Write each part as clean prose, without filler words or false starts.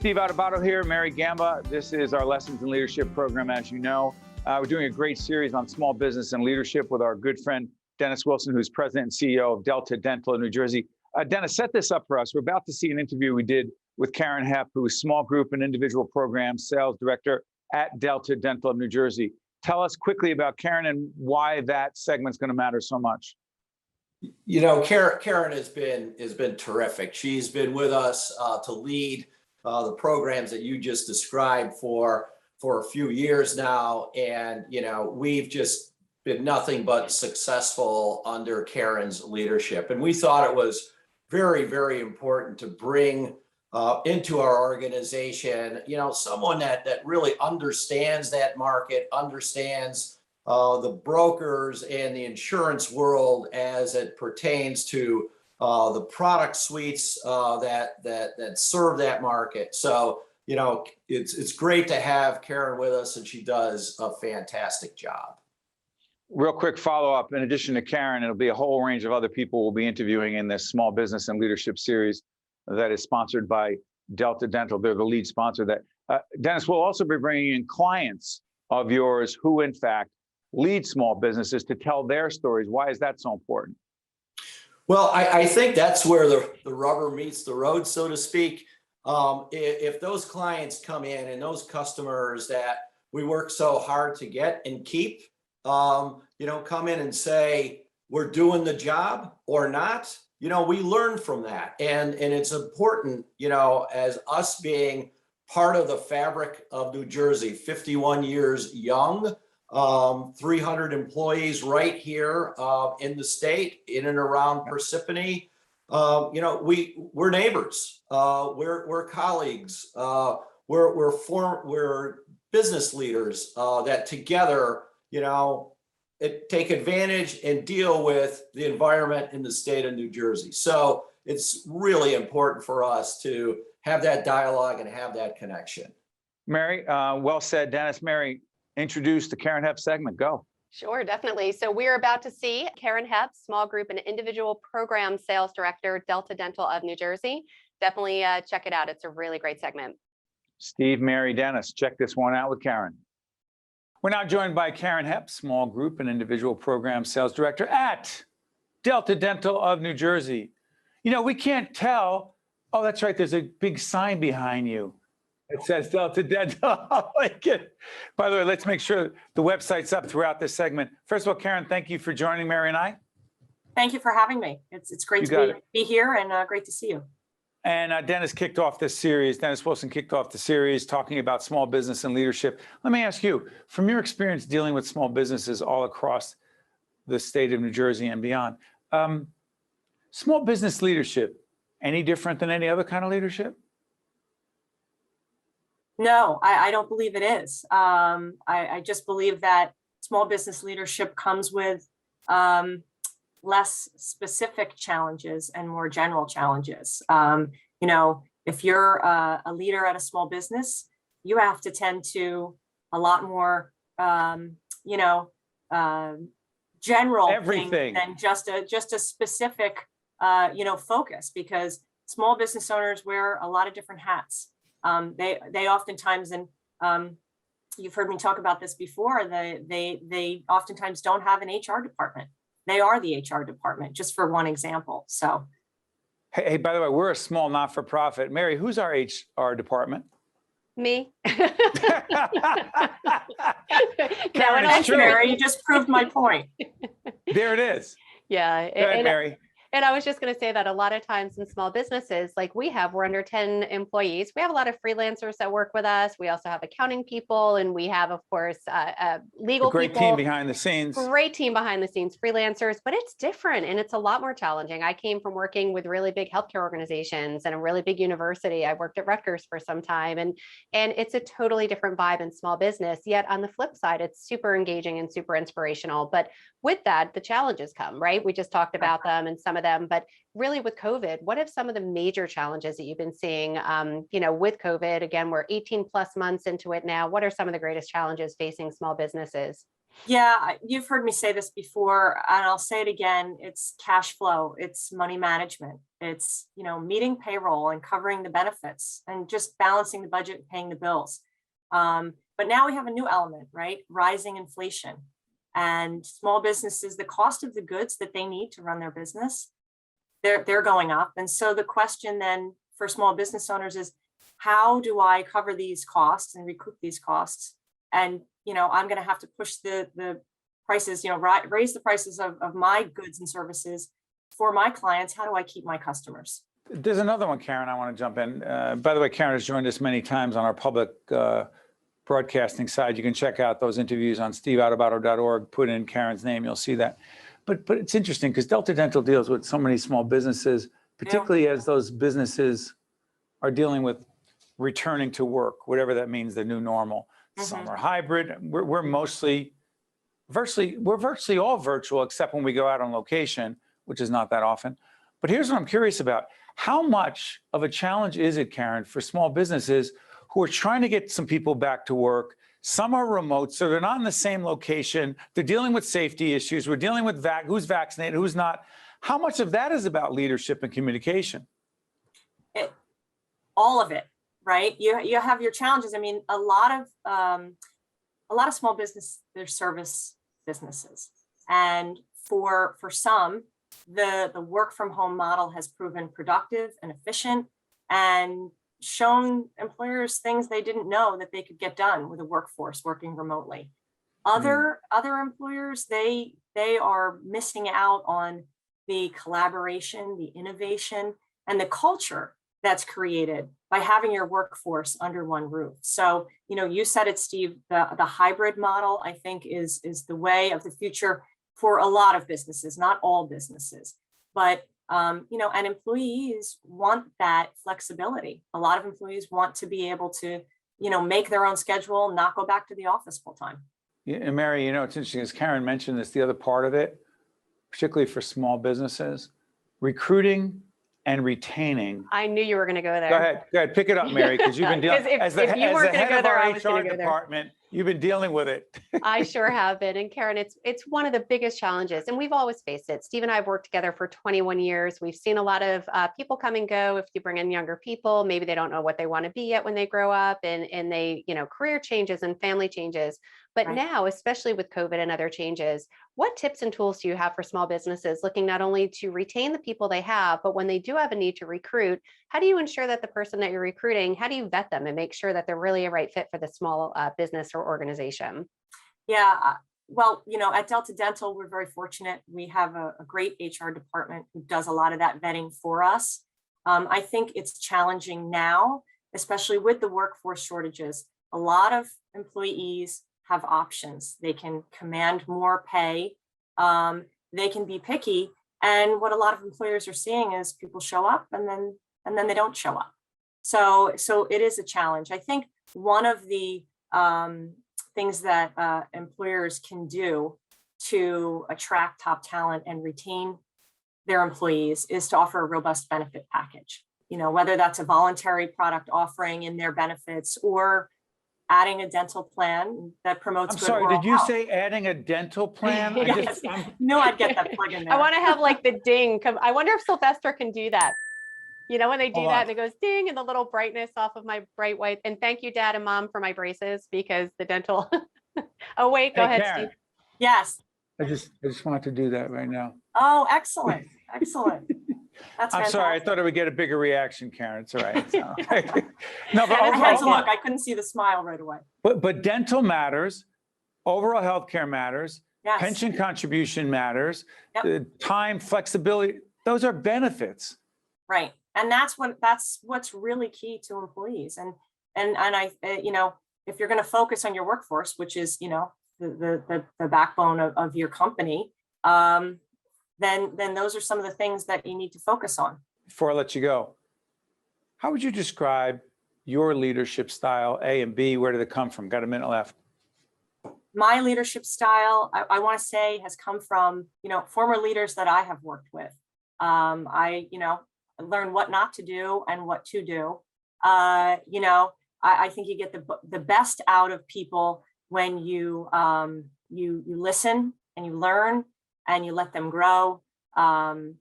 Steve Adubato here, Mary Gamba. This is our Lessons in Leadership program, as you know. We're doing a great series on small business and leadership with our good friend, Dennis Wilson, who's president and CEO of Delta Dental of New Jersey. Dennis, set this up for us. We're about to see an interview we did with Karen Hepp, who is small group and individual program sales director at Delta Dental of New Jersey. Tell us quickly about Karen and why that segment's going to matter so much. You know, Karen has been terrific. She's been with us to lead the programs that you just described for a few years now, and you know, we've just been nothing but successful under Karen's leadership. And we thought it was very, very important to bring into our organization, you know, someone that really understands that market, understands the brokers and the insurance world as it pertains to the product suites that serve that market. So, you know, it's great to have Karen with us, and she does a fantastic job. Real quick follow-up, in addition to Karen, it'll be a whole range of other people we'll be interviewing in this small business and leadership series that is sponsored by Delta Dental. They're the lead sponsor. That Dennis, will also be bringing in clients of yours who, in fact, lead small businesses to tell their stories. Why is that so important? Well, I think that's where the rubber meets the road, so to speak. If those clients come in and those customers that we work so hard to get and keep, you know, come in and say, we're doing the job or not, you know, we learn from that. And it's important, you know, as us being part of the fabric of New Jersey, 51 years young, 300 employees right here in the state, in and around Parsippany. You know, we're neighbors, we're colleagues, we're business leaders that together, you know, take advantage and deal with the environment in the state of New Jersey. So it's really important for us to have that dialogue and have that connection. Mary, well said, Dennis. Mary, introduce the Karen Hepp segment. Go. Sure, definitely. So we're about to see Karen Hepp, small group and individual program sales director, Delta Dental of New Jersey. Definitely check it out. It's a really great segment. Steve, Mary, Dennis, check this one out with Karen. We're now joined by Karen Hepp, small group and individual program sales director at Delta Dental of New Jersey. You know, we can't tell. Oh, that's right. There's a big sign behind you. It says Delta Dental. I like it. By the way, let's make sure the website's up throughout this segment. First of all, Karen, thank you for joining Mary and I. Thank you for having me. It's great to be here, and great to see you. And Dennis kicked off this series. Dennis Wilson kicked off the series talking about small business and leadership. Let me ask you, from your experience dealing with small businesses all across the state of New Jersey and beyond, small business leadership, any different than any other kind of leadership? No, I don't believe it is. I just believe that small business leadership comes with less specific challenges and more general challenges. You know, if you're a leader at a small business, you have to tend to a lot more, you know, general everything than just a specific, you know, focus, because small business owners wear a lot of different hats. They oftentimes, and you've heard me talk about this before, they oftentimes don't have an HR department. They are the HR department, just for one example. So, hey, by the way, we're a small not-for-profit. Mary, who's our HR department? Me. Karen, thanks, Mary. You just proved my point. There it is. Yeah. Go ahead, Mary. And I was just going to say that a lot of times in small businesses, like we're under 10 employees. We have a lot of freelancers that work with us. We also have accounting people, and we have, of course, legal people. Great team behind the scenes. Great team behind the scenes, freelancers, but it's different and it's a lot more challenging. I came from working with really big healthcare organizations and a really big university. I worked at Rutgers for some time, and it's a totally different vibe in small business. Yet on the flip side, it's super engaging and super inspirational. But with that, the challenges come, right? We just talked about them and some of them, but really with COVID, what have some of the major challenges that you've been seeing, you know, with COVID? Again, we're 18 plus months into it now. What are some of the greatest challenges facing small businesses? Yeah, you've heard me say this before, and I'll say it again. It's cash flow, it's money management. It's, meeting payroll and covering the benefits and just balancing the budget and paying the bills. But now we have a new element, right? Rising inflation. And small businesses, the cost of the goods that they need to run their business, they're going up. And so the question then for small business owners is, how do I cover these costs and recoup these costs? And I'm going to have to push the prices, raise the prices of my goods and services for my clients. How do I keep my customers? There's another one, Karen, I want to jump in. By the way, Karen has joined us many times on our public broadcasting side. You can check out those interviews on steveautobato.org. Put in Karen's name, you'll see that. But it's interesting because Delta Dental deals with so many small businesses, particularly as those businesses are dealing with returning to work, whatever that means, the new normal. Some are hybrid. We're virtually all virtual, except when we go out on location, which is not that often. But here's what I'm curious about. How much of a challenge is it, Karen, for small businesses who are trying to get some people back to work? Some are remote, so they're not in the same location. They're dealing with safety issues. We're dealing with who's vaccinated, who's not. How much of that is about leadership and communication? All of it, right? You have your challenges. I mean, a lot of small business, they're service businesses, and for some, the work from home model has proven productive and efficient, and shown employers things they didn't know that they could get done with a workforce working remotely. Other employers, they are missing out on the collaboration, the innovation, and the culture that's created by having your workforce under one roof. So, you said it, Steve, the hybrid model, I think is the way of the future for a lot of businesses, not all businesses, but and employees want that flexibility. A lot of employees want to be able to, make their own schedule, not go back to the office full time. Yeah, and Mary, it's interesting, as Karen mentioned this, the other part of it, particularly for small businesses, recruiting and retaining. I knew you were going to go there. Go ahead, pick it up, Mary, because you've been dealing, as the head of our HR department, you've been dealing with it. I sure have been. And Karen, it's one of the biggest challenges, and we've always faced it. Steve and I have worked together for 21 years. We've seen a lot of people come and go. If you bring in younger people, maybe they don't know what they want to be yet when they grow up, and they, career changes and family changes. But Right. now, especially with COVID and other changes, what tips and tools do you have for small businesses looking not only to retain the people they have, but when they do have a need to recruit, how do you ensure that the person that you're recruiting, how do you vet them and make sure that they're really a right fit for the small business or organization? Yeah, well, at Delta Dental, we're very fortunate. We have a great HR department who does a lot of that vetting for us. I think it's challenging now, especially with the workforce shortages. A lot of employees have options. They can command more pay. They can be picky. And what a lot of employers are seeing is people show up and then they don't show up. So it is a challenge. I think one of the things that employers can do to attract top talent and retain their employees is to offer a robust benefit package. Whether that's a voluntary product offering in their benefits or adding a dental plan that promotes. I'm good sorry, oral did you health. say adding a dental plan? Yes. No, I'd get that plug in there. I want to have like the ding come. I wonder if Sylvester can do that. When they do Hold that on. and it goes ding and the little brightness off of my bright white. And thank you, Dad and Mom, for my braces because the dental. Oh, wait, go Hey, ahead, Karen, Steve. Yes. I just wanted to do that right now. Oh, excellent. Excellent. That's I'm sorry, I fantastic. thought I would get a bigger reaction, Karen. It's all right. It's all right. No, but I had to overall, look. I couldn't see the smile right away. but dental matters, overall healthcare matters, Yes. pension contribution matters, Yep. the time, flexibility, those are benefits. Right. And that's what's really key to employees. And I, if you're going to focus on your workforce, which is, the backbone of your company, then those are some of the things that you need to focus on. Before I let you go, how would you describe your leadership style, A and B? Where did it come from? Got a minute left. My leadership style, I want to say, has come from, former leaders that I have worked with. I learned what not to do and what to do. I think you get the best out of people when you you listen and you learn and you let them grow. And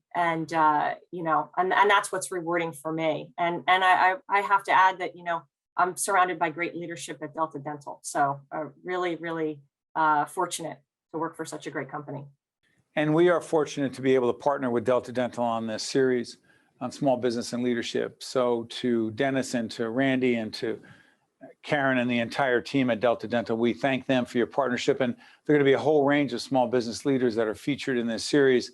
that's what's rewarding for me. And I have to add that, I'm surrounded by great leadership at Delta Dental. So really, really fortunate to work for such a great company. And we are fortunate to be able to partner with Delta Dental on this series on small business and leadership. So to Dennis and to Randy and to Karen and the entire team at Delta Dental, we thank them for your partnership. And there are going to be a whole range of small business leaders that are featured in this series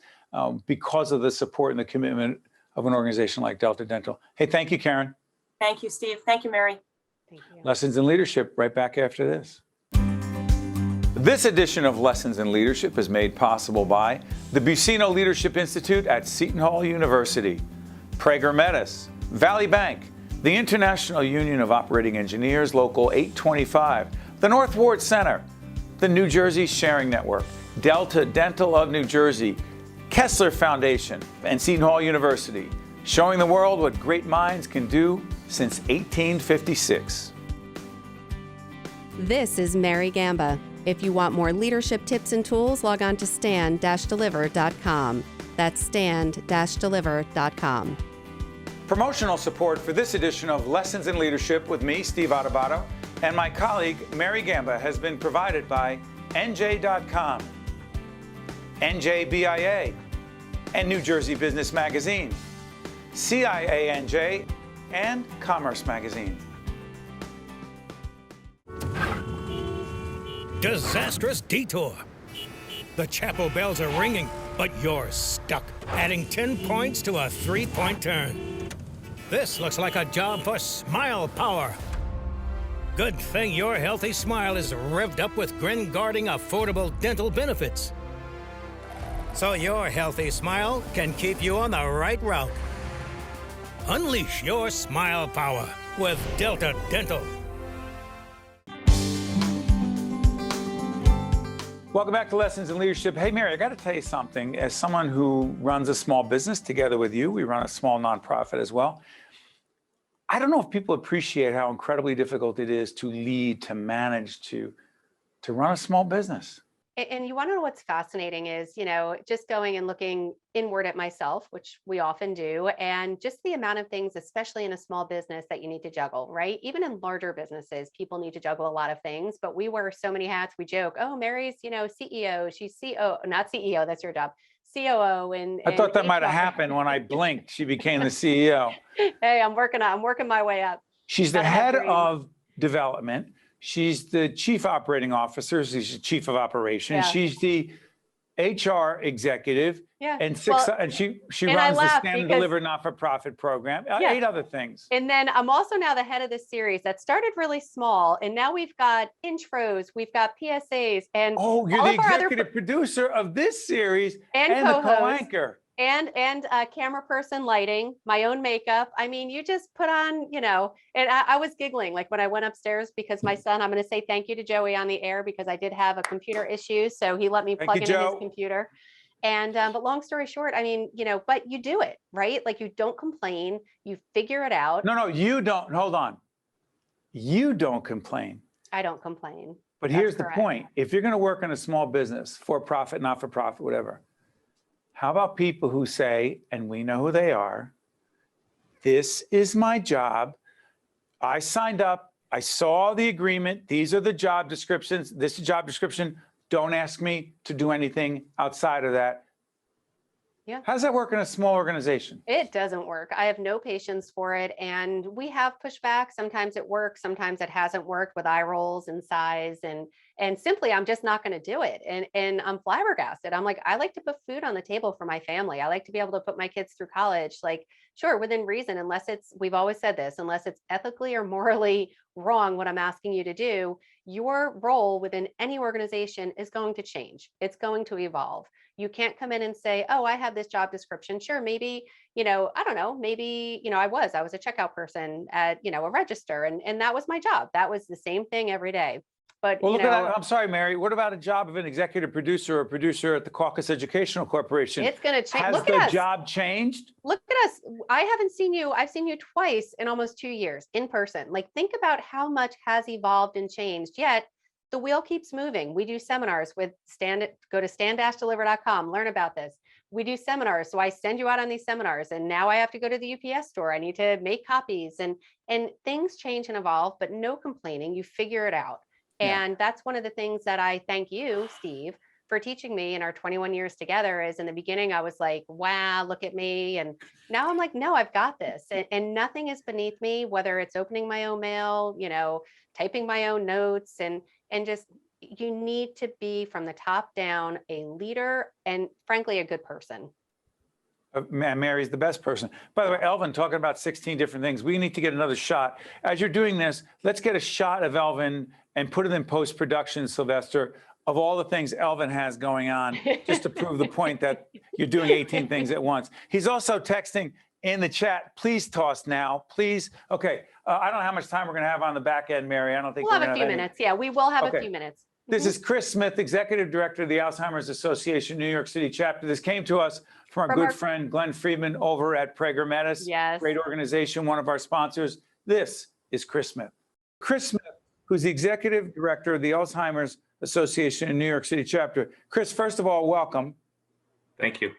because of the support and the commitment of an organization like Delta Dental. Hey, thank you, Karen. Thank you, Steve. Thank you, Mary. Thank you. Lessons in Leadership right back after this. This edition of Lessons in Leadership is made possible by the Buccino Leadership Institute at Seton Hall University, Prager Metis, Valley Bank, the International Union of Operating Engineers, Local 825, the North Ward Center, the New Jersey Sharing Network, Delta Dental of New Jersey, Kessler Foundation, and Seton Hall University, showing the world what great minds can do since 1856. This is Mary Gamba. If you want more leadership tips and tools, log on to stand-deliver.com. That's stand-deliver.com. Promotional support for this edition of Lessons in Leadership with me, Steve Adubato, and my colleague, Mary Gamba, has been provided by NJ.com, NJBIA, and New Jersey Business Magazine, CIANJ, and Commerce Magazine. Disastrous detour. The chapel bells are ringing, but you're stuck, adding 10 points to a 3-point turn. This looks like a job for Smile Power. Good thing your healthy smile is revved up with grin-guarding affordable dental benefits. So your healthy smile can keep you on the right route. Unleash your smile power with Delta Dental. Welcome back to Lessons in Leadership. Hey, Mary, I got to tell you something. As someone who runs a small business together with you, we run a small nonprofit as well. I don't know if people appreciate how incredibly difficult it is to lead, to manage, to run a small business. And you want to know what's fascinating is, just going and looking inward at myself, which we often do, and just the amount of things, especially in a small business, that you need to juggle, right? Even in larger businesses, people need to juggle a lot of things, but we wear so many hats. We joke, oh, Mary's, CEO, she's CEO, not CEO, that's your job, COO. And I thought that might have happened when I blinked. She became the CEO. Hey, I'm working my way up. She's the Gotta have head dreams. of development. She's the chief operating officer. She's the chief of operations. Yeah. She's the HR executive. Yeah. And she and I runs the laugh Stand and because- Deliver not-for-profit program. Yeah. 8 other things. And then I'm also now the head of this series that started really small. And now we've got intros, we've got PSAs, and Oh, you're all the of our other executive producer of this series and and the co-host. co-anchor. and camera person, lighting, my own makeup. I mean, you just put on, and I was giggling like when I went upstairs because my son, I'm going to say thank you to Joey on the air because I did have a computer issue. So he let me Thank plug you, it in his Joe. computer. And, but long story short, I mean, but you do it, right? Like you don't complain, you figure it out. No, you don't. Hold on. You don't complain. I don't complain. But That's here's the correct. point. If you're going to work in a small business, for profit, not for profit, whatever, how about people who say, and we know who they are, this is my job. I signed up. I saw the agreement. These are the job descriptions. This is job description. Don't ask me to do anything outside of that. Yeah. How does that work in a small organization? It doesn't work. I have no patience for it. And we have pushback. Sometimes it works. Sometimes it hasn't worked with eye rolls and size. And simply, I'm just not going to do it. And I'm flabbergasted. I'm like, I like to put food on the table for my family. I like to be able to put my kids through college, like, sure, within reason, unless we've always said this, unless it's ethically or morally wrong, what I'm asking you to do, your role within any organization is going to change. It's going to evolve. You can't come in and say, oh, I have this job description. Sure, maybe, I don't know, maybe, I was a checkout person at, a register, and that was my job. That was the same thing every day. But, Well, look at that. I'm sorry, Mary. What about a job of an executive producer or producer at the Caucus Educational Corporation? it's going to change. Has Look the at us. job changed? Look at us. I've seen you twice in almost 2 years in person. Like, think about how much has evolved and changed. Yet the wheel keeps moving. We do seminars with go to stand-deliver.com, learn about this. We do seminars. So I send you out on these seminars, and now I have to go to the UPS store. I need to make copies, and things change and evolve, but no complaining. You figure it out. Yeah. And that's one of the things that I thank you, Steve, for teaching me in our 21 years together. Is in the beginning, I was like, wow, look at me. And now I'm like, no, I've got this. And nothing is beneath me, whether it's opening my own mail, typing my own notes, and just, you need to be from the top down a leader and frankly, a good person. Mary's the best person. By the way, Elvin, talking about 16 different things. We need to get another shot. As you're doing this, let's get a shot of Elvin and put it in post-production, Sylvester, of all the things Elvin has going on, just to prove the point that you're doing 18 things at once. He's also texting in the chat, please toss now, please. Okay, I don't know how much time we're gonna have on the back end, Mary. I don't think We'll we're have a gonna few any- minutes. Yeah, we will have Okay. a few minutes. This is Chris Smith, Executive Director of the Alzheimer's Association New York City chapter. This came to us from our From good our- friend Glenn Friedman over at Prager Metis. Yes. Great organization, one of our sponsors. This is Chris Smith. Chris Smith, who's the Executive Director of the Alzheimer's Association in New York City chapter. Chris, first of all, welcome. Thank you.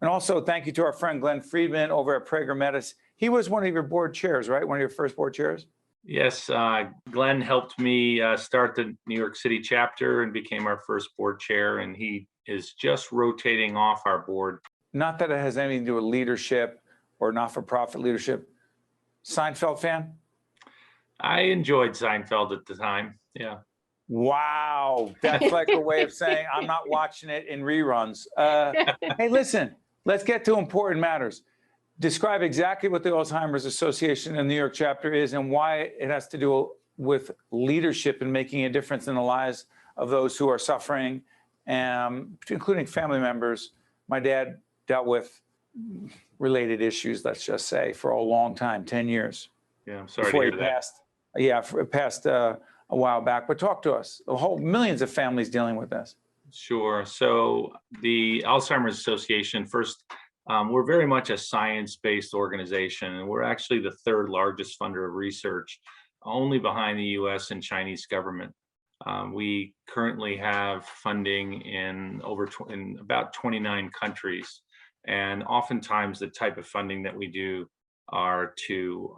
And also thank you to our friend Glenn Friedman over at Prager Metis. He was one of your board chairs, right? One of your first board chairs? Yes, Glenn helped me start the New York City chapter and became our first board chair, and he is just rotating off our board. Not that it has anything to do with leadership or not-for-profit leadership. Seinfeld fan? I enjoyed Seinfeld at the time. Yeah. Wow, that's like a way of saying I'm not watching it in reruns. Hey, listen, let's get to important matters. Describe exactly what the Alzheimer's Association in New York chapter is and why it has to do with leadership and making a difference in the lives of those who are suffering, including family members. My dad dealt with related issues, let's just say, for a long time, 10 years. Yeah, I'm sorry Before to he hear that. passed. Yeah, passed a while back, but talk to us. A whole millions of families dealing with this. Sure. So the Alzheimer's Association, first, we're very much a science-based organization, and we're actually the third largest funder of research, only behind the US and Chinese government. We currently have funding in in about 29 countries. And oftentimes the type of funding that we do are to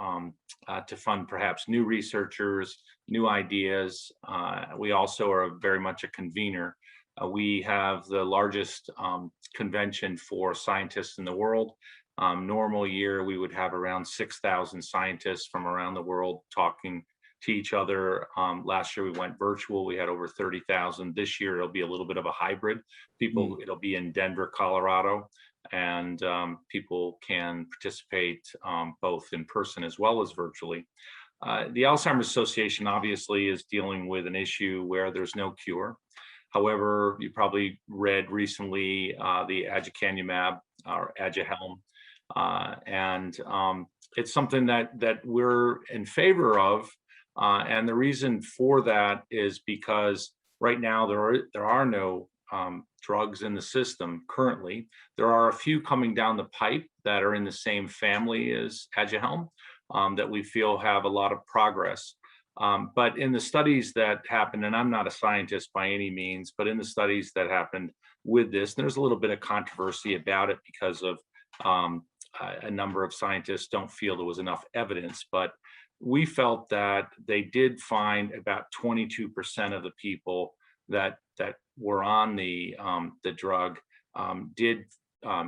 fund perhaps new researchers, new ideas. We also are very much a convener. We have the largest convention for scientists in the world. Normal year, we would have around 6,000 scientists from around the world talking to each other. Last year we went virtual. We had over 30,000. This year it'll be a little bit of a hybrid. It'll be in Denver, Colorado, and people can participate both in person as well as virtually. The Alzheimer's Association obviously is dealing with an issue where there's no cure. However, you probably read recently the aducanumab or Aduhelm, and it's something that we're in favor of. And the reason for that is because right now there are no drugs in the system currently. There are a few coming down the pipe that are in the same family as Aduhelm that we feel have a lot of progress. But in the studies that happened, and I'm not a scientist by any means, but in the studies that happened with this, there's a little bit of controversy about it because of a number of scientists don't feel there was enough evidence. But we felt that they did find about 22% of the people that were on the drug did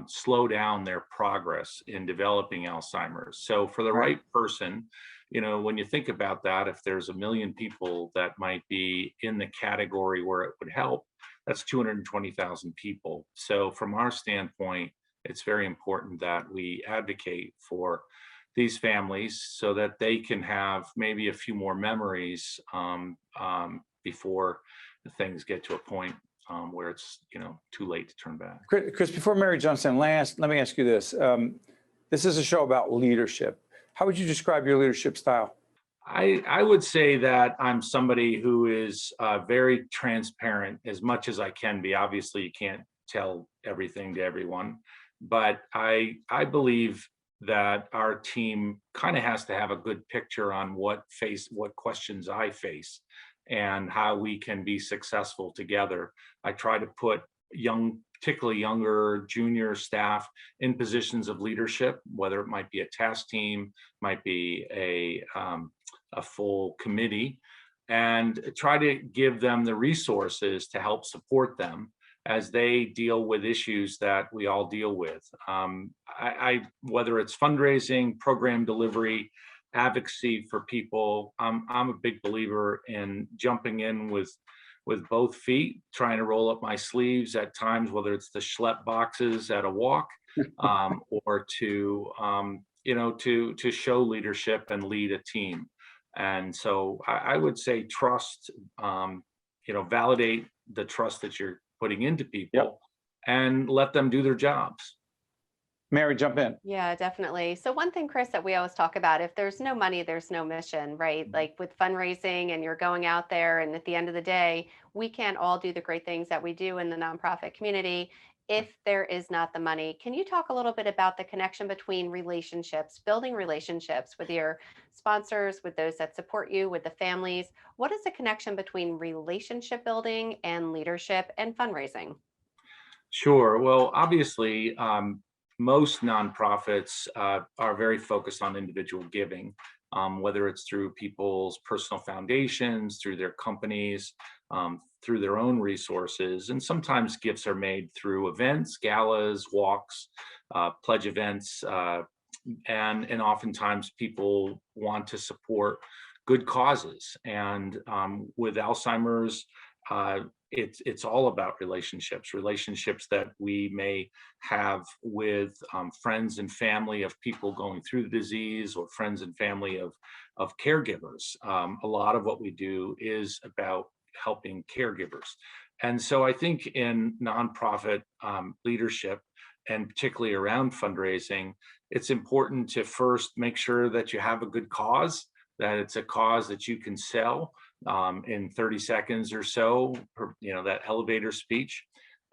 slow down their progress in developing Alzheimer's. So for the right person, when you think about that, if there's 1 million people that might be in the category where it would help, that's 220,000 people. So from our standpoint, it's very important that we advocate for these families so that they can have maybe a few more memories before things get to a point where it's too late to turn back. Chris, before Mary jumps in, let me ask you this. This is a show about leadership. How would you describe your leadership style? I would say that I'm somebody who is very transparent as much as I can be. Obviously, you can't tell everything to everyone, but I believe that our team kind of has to have a good picture on what questions I face. and how we can be successful together. I try to put particularly younger junior staff in positions of leadership, whether it might be a task team, might be a full committee, and try to give them the resources to help support them as they deal with issues that we all deal with. Whether it's fundraising, program delivery, advocacy for people, I'm a big believer in jumping in with both feet, trying to roll up my sleeves at times, whether it's to schlep boxes at a walk, or to show leadership and lead a team. And so I would say trust, validate the trust that you're putting into people, and let them do their jobs. Mary, jump in. Yeah, definitely. So one thing, Chris, that we always talk about, if there's no money, there's no mission, right? Like with fundraising and you're going out there, and at the end of the day, we can't all do the great things that we do in the nonprofit community if there is not the money. Can you talk a little bit about the connection between relationships, building relationships with your sponsors, with those that support you, with the families? What is the connection between relationship building and leadership and fundraising? Sure. Well, obviously, most nonprofits are very focused on individual giving, whether it's through people's personal foundations, through their companies, through their own resources. And sometimes gifts are made through events, galas, walks, pledge events, and oftentimes people want to support good causes. And with Alzheimer's, it's all about relationships that we may have with friends and family of people going through the disease, or friends and family of caregivers. A lot of what we do is about helping caregivers. And so I think in nonprofit leadership, and particularly around fundraising, it's important to first make sure that you have a good cause, that it's a cause that you can sell in 30 seconds or so, that elevator speech,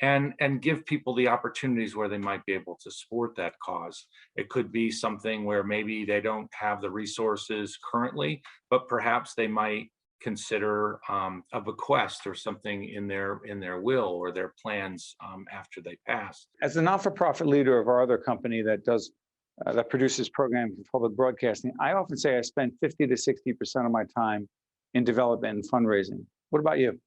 and give people the opportunities where they might be able to support that cause. It could be something where maybe they don't have the resources currently, but perhaps they might consider a bequest or something in their will or their plans after they pass. As a not-for-profit leader of our other company that produces programs for public broadcasting, I often say I spend 50 to 60% of my time in development and fundraising. What about you?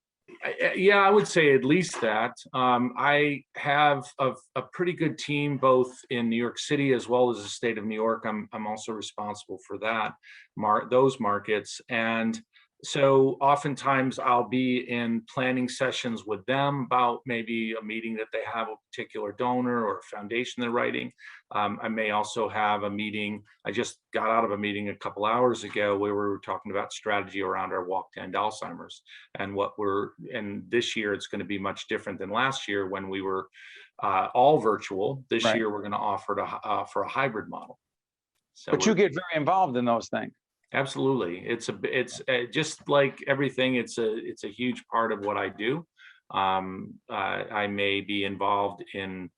Yeah, I would say at least that. I have a pretty good team, both in New York City as well as the state of New York. I'm also responsible for those markets. And so oftentimes I'll be in planning sessions with them about maybe a meeting that they have, a particular donor or a foundation they're writing. I may also have a meeting. I just got out of a meeting a couple hours ago where we were talking about strategy around our Walk to End Alzheimer's, and this year it's going to be much different than last year when we were all virtual. This year we're going to offer a hybrid model. So but you get very involved in those things. Absolutely. It's just like everything. It's a huge part of what I do. I may be involved in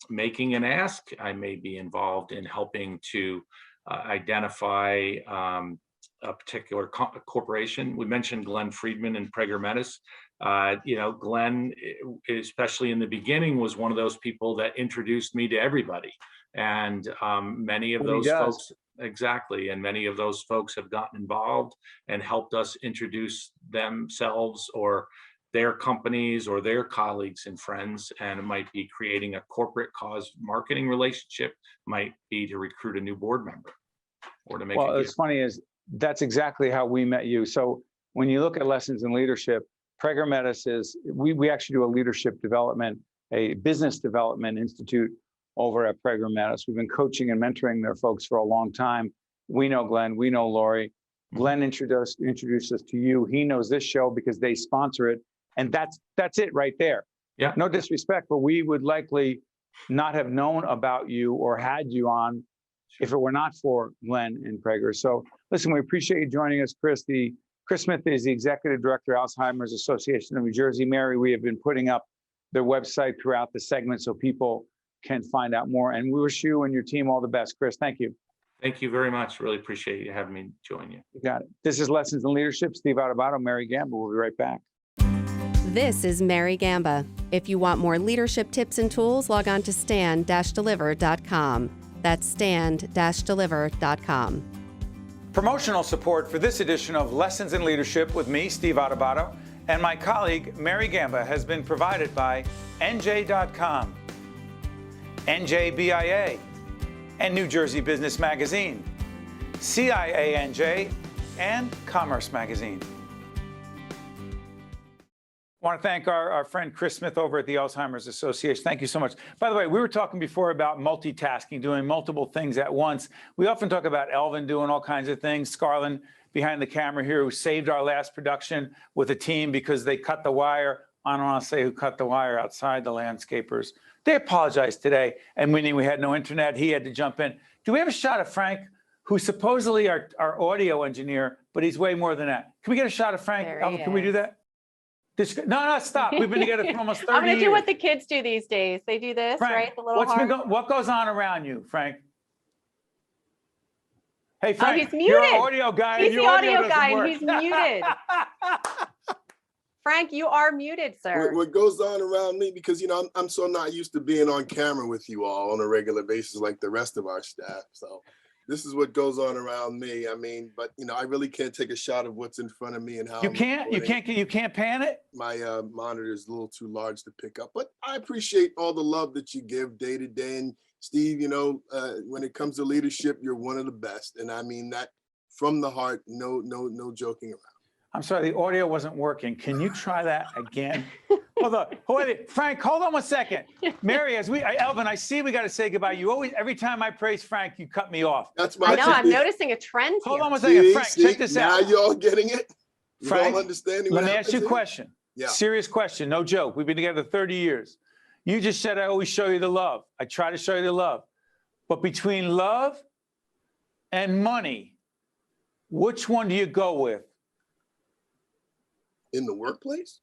making an ask. I may be involved in helping to identify a particular corporation. We mentioned Glenn Friedman and Prager Metis. Glenn, especially in the beginning, was one of those people that introduced me to everybody. And many of those folks, exactly, and many of those folks have gotten involved and helped us introduce themselves or their companies or their colleagues and friends. And it might be creating a corporate cause marketing relationship, might be to recruit a new board member or to make. Well, it's funny is that's exactly how we met you. So when you look at Lessons in Leadership, Prager Metis we actually do a leadership development, a business development institute over at Prager Metis. We've been coaching and mentoring their folks for a long time. We know Glenn, we know Lori. Glenn introduced us to you. He knows this show because they sponsor it. And that's it right there. Yeah. No disrespect, but we would likely not have known about you or had you on if it were not for Glenn and Prager. So listen, we appreciate you joining us, Chris. Chris Smith is the Executive Director, Alzheimer's Association of New Jersey. Mary, we have been putting up their website throughout the segment so people can find out more. And we wish you and your team all the best. Chris, thank you. Thank you very much. Really appreciate you having me join you. You got it. This is Lessons in Leadership. Steve Adubato, Mary Gamba. We'll be right back. This is Mary Gamba. If you want more leadership tips and tools, log on to stand-deliver.com. That's stand-deliver.com. Promotional support for this edition of Lessons in Leadership with me, Steve Adubato, and my colleague, Mary Gamba, has been provided by NJ.com, NJBIA, and New Jersey Business Magazine, CIANJ, and Commerce Magazine. I want to thank our friend Chris Smith over at the Alzheimer's Association. Thank you so much. By the way, we were talking before about multitasking, doing multiple things at once. We often talk about Elvin doing all kinds of things. Scarlin behind the camera here, who saved our last production with a team because they cut the wire. I don't want to say who cut the wire outside, the landscapers. They apologized today, and meaning we had no internet, he had to jump in. Do we have a shot of Frank, who's supposedly our audio engineer, but he's way more than that? Can we get a shot of Frank? There he Elvin, can we do is. that? No, stop. We've been together for almost 30 years. I'm going to do what the kids do these days. They do this, Frank, right? The little heart. what goes on around you, Frank? Hey, Frank, he's you're muted. an audio guy. He's and the your audio doesn't guy, and work. he's muted. Frank, you are muted, sir. What goes on around me, because I'm so not used to being on camera with you all on a regular basis like the rest of our staff. So this is what goes on around me. I mean, but I really can't take a shot of what's in front of me and how You I'm can't pan it? My monitor is a little too large to pick up, but I appreciate all the love that you give day to day. And Steve, when it comes to leadership, you're one of the best, and I mean that from the heart. No joking around. I'm sorry, the audio wasn't working. Can you try that again? Hold on. Frank, hold on one second. Mary, Elvin, I see we got to say goodbye. You always, every time I praise Frank, you cut me off. That's my I know, I'm technique. noticing a trend Hold here. on one second. Frank, See, check this now out. you're all getting it. You're Frank, all understanding. let what me ask you a happens here? question. Yeah. Serious question, no joke. We've been together 30 years. You just said I always show you the love. I try to show you the love. But between love and money, which one do you go with? In the workplace?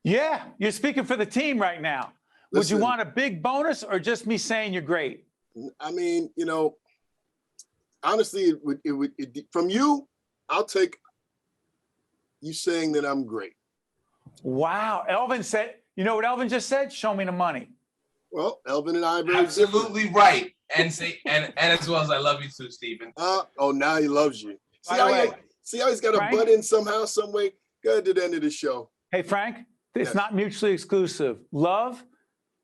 Yeah, you're speaking for the team right now. Would you Listen. want a big bonus or just me saying you're great? I mean, honestly, from you, I'll take you saying that I'm great. Wow. Elvin said, you know what Elvin just said? Show me the money. Well, Elvin and I are very different. Absolutely right. And as well as I love you too, Stephen. Now he loves you. By the way, See how he's got to Frank? butt in somehow, some way? Go ahead to the end of the show. Hey, Frank, it's Yes. not mutually exclusive. Love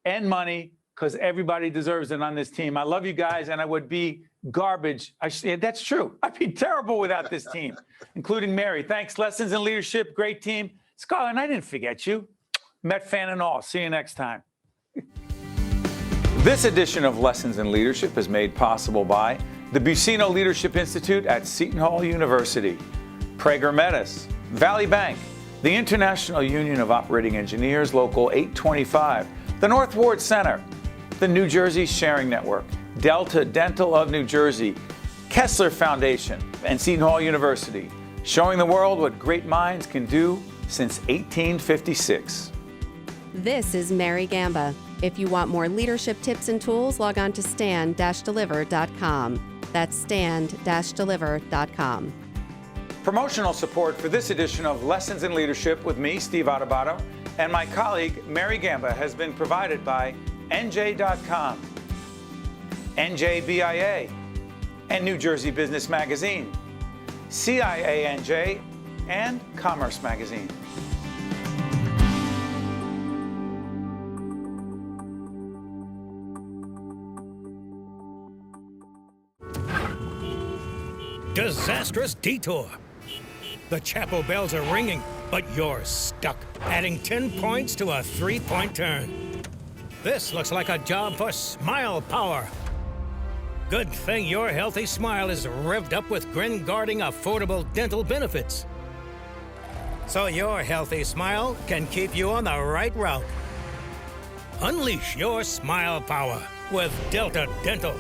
and money, because everybody deserves it on this team. I love you guys, and I would be garbage. That's true. I'd be terrible without this team, including Mary. Thanks. Lessons in Leadership, great team. Scarlett, I didn't forget you. Met fan and all. See you next time. This edition of Lessons in Leadership is made possible by the Buccino Leadership Institute at Seton Hall University, Prager Metis, Valley Bank, the International Union of Operating Engineers, Local 825, the North Ward Center, the New Jersey Sharing Network, Delta Dental of New Jersey, Kessler Foundation, and Seton Hall University, showing the world what great minds can do since 1856. This is Mary Gamba. If you want more leadership tips and tools, log on to stand-deliver.com. That's stand-deliver.com. Promotional support for this edition of Lessons in Leadership with me, Steve Adubato, and my colleague, Mary Gamba, has been provided by NJ.com, NJBIA, and New Jersey Business Magazine, CIANJ, and Commerce Magazine. Disastrous detour. The chapel bells are ringing, but you're stuck, adding 10 points to a 3-point turn. This looks like a job for smile power. Good thing your healthy smile is revved up with grin-guarding affordable dental benefits. So your healthy smile can keep you on the right route. Unleash your smile power with Delta Dental.